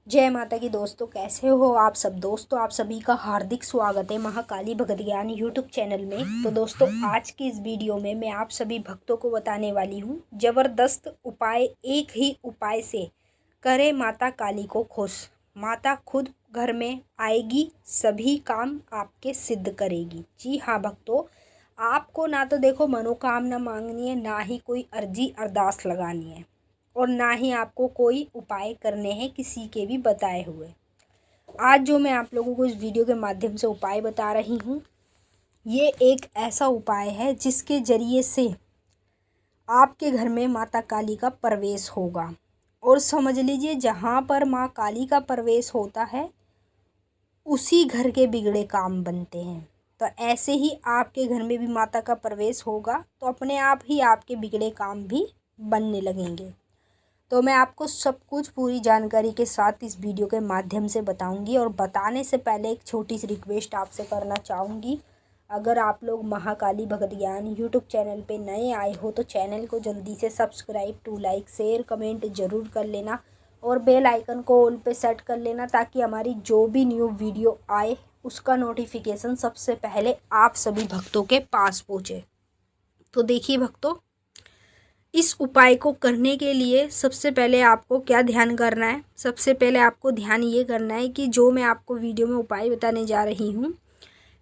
जय माता की दोस्तों, कैसे हो आप सब। दोस्तों आप सभी का हार्दिक स्वागत है महाकाली भगत ज्ञान यूट्यूब चैनल में। तो दोस्तों आज की इस वीडियो में मैं आप सभी भक्तों को बताने वाली हूँ ज़बरदस्त उपाय। एक ही उपाय से करे माता काली को खुश। माता खुद घर में आएगी, सभी काम आपके सिद्ध करेगी। जी हाँ भक्तों, आपको ना तो देखो मनोकामना मांगनी है, ना ही कोई अर्जी अरदास लगानी है, और ना ही आपको कोई उपाय करने हैं किसी के भी बताए हुए। आज जो मैं आप लोगों को इस वीडियो के माध्यम से उपाय बता रही हूँ, ये एक ऐसा उपाय है जिसके ज़रिए से आपके घर में माता काली का प्रवेश होगा। और समझ लीजिए, जहाँ पर माँ काली का प्रवेश होता है उसी घर के बिगड़े काम बनते हैं। तो ऐसे ही आपके घर में भी माता का प्रवेश होगा तो अपने आप ही आपके बिगड़े काम भी बनने लगेंगे। तो मैं आपको सब कुछ पूरी जानकारी के साथ इस वीडियो के माध्यम से बताऊंगी। और बताने से पहले एक छोटी सी रिक्वेस्ट आपसे करना चाहूँगी। अगर आप लोग महाकाली भगत ज्ञान यूट्यूब चैनल पे नए आए हो तो चैनल को जल्दी से subscribe to like share comment ज़रूर कर लेना, और बेल आइकन को ऑल पे सेट कर लेना ताकि हमारी जो भी न्यू वीडियो आए उसका नोटिफिकेशन सबसे पहले आप सभी भक्तों के पास पहुँचे। तो देखिए भक्तों, इस उपाय को करने के लिए सबसे पहले आपको क्या ध्यान करना है। सबसे पहले आपको ध्यान ये करना है कि जो मैं आपको वीडियो में उपाय बताने जा रही हूँ,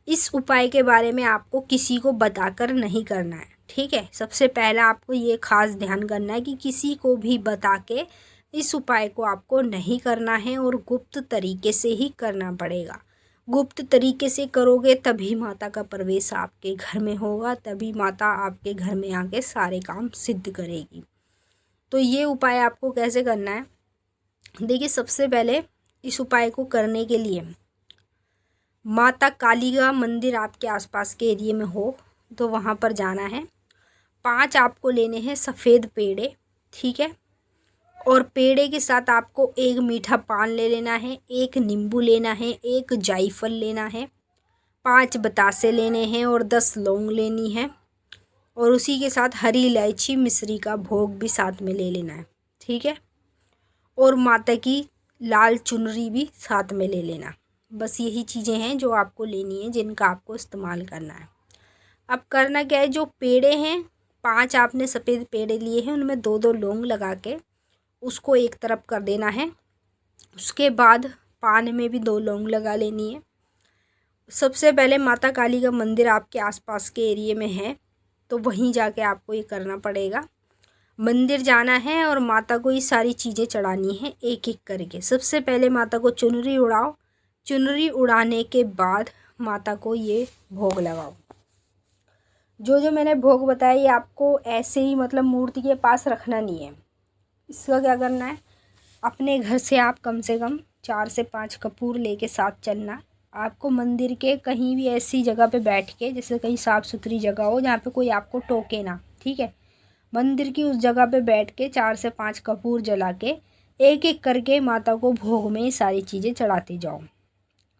इस उपाय के बारे में आपको किसी को बताकर नहीं करना है। ठीक है, सबसे पहला आपको ये खास ध्यान करना है कि किसी को भी बता के इस उपाय को आपको नहीं करना है, और गुप्त तरीके से ही करना पड़ेगा। गुप्त तरीके से करोगे तभी माता का प्रवेश आपके घर में होगा, तभी माता आपके घर में आके सारे काम सिद्ध करेगी। तो ये उपाय आपको कैसे करना है, देखिए सबसे पहले इस उपाय को करने के लिए माता काली का मंदिर आपके आसपास के एरिया में हो तो वहाँ पर जाना है। 5 आपको लेने हैं सफ़ेद पेड़े, ठीक है। और पेड़े के साथ आपको एक मीठा पान ले लेना है, एक नींबू लेना है, एक जायफल लेना है, 5 बतासे लेने हैं और 10 लौंग लेनी है। और उसी के साथ हरी इलायची मिश्री का भोग भी साथ में ले लेना है, ठीक है। और माता की लाल चुनरी भी साथ में ले लेना। बस यही चीज़ें हैं जो आपको लेनी है, जिनका आपको इस्तेमाल करना है। अब करना क्या है, जो पेड़े हैं 5 आपने सफ़ेद पेड़े लिए हैं, उनमें 2-2 लौंग लगा के उसको एक तरफ कर देना है। उसके बाद पान में भी 2 लौंग लगा लेनी है। सबसे पहले माता काली का मंदिर आपके आसपास के एरिया में है तो वहीं जाके आपको ये करना पड़ेगा। मंदिर जाना है और माता को ये सारी चीज़ें चढ़ानी है एक एक करके। सबसे पहले माता को चुनरी उड़ाओ, चुनरी उड़ाने के बाद माता को ये भोग लगाओ। जो जो मैंने भोग बताया ये आपको ऐसे ही मतलब मूर्ति के पास रखना नहीं है। इसका क्या करना है, अपने घर से आप कम से कम 4 से 5 कपूर लेके साथ चलना। आपको मंदिर के कहीं भी ऐसी जगह पे बैठ के, जैसे कहीं साफ़ सुथरी जगह हो जहाँ पे कोई आपको टोके ना, ठीक है। मंदिर की उस जगह पे बैठ के 4 से 5 कपूर जला के एक एक करके माता को भोग में ये सारी चीज़ें चढ़ाते जाओ।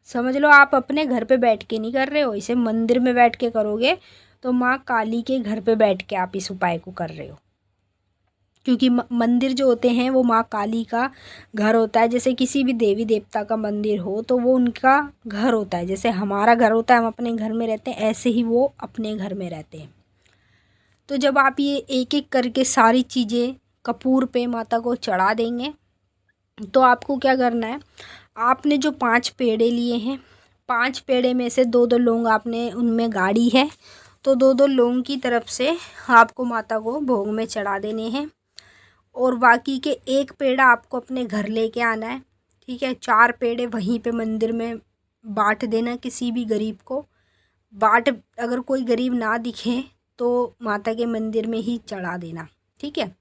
समझ लो आप अपने घर पे बैठ के नहीं कर रहे हो, इसे मंदिर में बैठ के करोगे तो माँ काली के घर पे बैठ के आप इस उपाय को कर रहे हो। क्योंकि मंदिर जो होते हैं वो माँ काली का घर होता है। जैसे किसी भी देवी देवता का मंदिर हो तो वो उनका घर होता है। जैसे हमारा घर होता है, हम अपने घर में रहते हैं, ऐसे ही वो अपने घर में रहते हैं। तो जब आप ये एक एक करके सारी चीज़ें कपूर पे माता को चढ़ा देंगे तो आपको क्या करना है, आपने जो 5 पेड़े लिए हैं, 5 पेड़े में से 2-2 लौंग आपने उनमें गाड़ी है तो 2-2 लौंग की तरफ से आपको माता को भोग में चढ़ा देने हैं। और बाकी के 1 पेड़ा आपको अपने घर लेके आना है, ठीक है। 4 पेड़े वहीं पे मंदिर में बांट देना किसी भी गरीब को। अगर कोई गरीब ना दिखे तो माता के मंदिर में ही चढ़ा देना, ठीक है।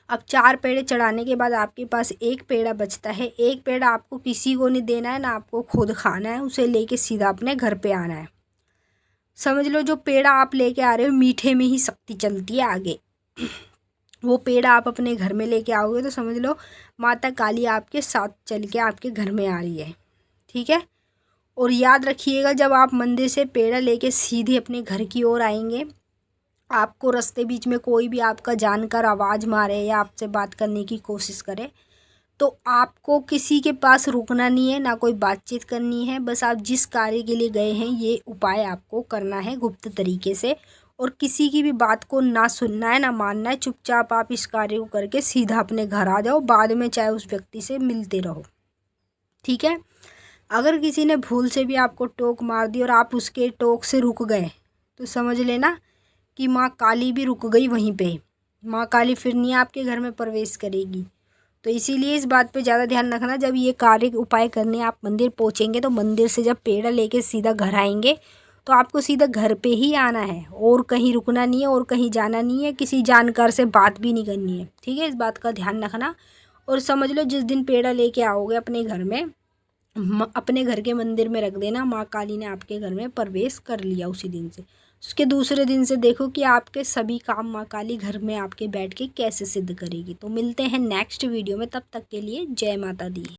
अब 4 पेड़े चढ़ाने के बाद आपके पास 1 पेड़ा बचता है। 1 पेड़ा आपको किसी को नहीं देना है, ना आपको खुद खाना है, उसे लेके सीधा अपने घर पे आना है। समझ लो जो पेड़ा आप लेके आ रहे हो, मीठे में ही शक्ति चलती है आगे। वो पेड़ा आप अपने घर में लेके आओगे तो समझ लो माता काली आपके साथ चल के आपके घर में आ रही है, ठीक है। और याद रखिएगा, जब आप मंदिर से पेड़ा लेके सीधे अपने घर की ओर आएंगे, आपको रास्ते बीच में कोई भी आपका जानकर आवाज़ मारे या आपसे बात करने की कोशिश करे तो आपको किसी के पास रुकना नहीं है, ना कोई बातचीत करनी है। बस आप जिस कार्य के लिए गए हैं ये उपाय आपको करना है गुप्त तरीके से, और किसी की भी बात को ना सुनना है, ना मानना है। चुपचाप आप इस कार्य को करके सीधा अपने घर आ जाओ, बाद में चाहे उस व्यक्ति से मिलते रहो, ठीक है। अगर किसी ने भूल से भी आपको टोक मार दी और आप उसके टोक से रुक गए तो समझ लेना कि माँ काली भी रुक गई वहीं पे। माँ काली फिर नहीं आपके घर में प्रवेश करेगी। तो इसीलिए इस बात पे ज़्यादा ध्यान रखना, जब ये कार्य उपाय करने आप मंदिर पहुँचेंगे तो मंदिर से जब पेड़ा लेके सीधा घर आएंगे तो आपको सीधा घर पे ही आना है, और कहीं रुकना नहीं है और कहीं जाना नहीं है, किसी जानकार से बात भी नहीं करनी है, ठीक है। इस बात का ध्यान रखना। और समझ लो जिस दिन पेड़ा लेके आओगे अपने घर में, अपने घर के मंदिर में रख देना, माँ काली ने आपके घर में प्रवेश कर लिया उसी दिन से। उसके दूसरे दिन से देखो कि आपके सभी काम माँ काली घर में आपके बैठ के कैसे सिद्ध करेगी। तो मिलते हैं नेक्स्ट वीडियो में, तब तक के लिए जय माता दी।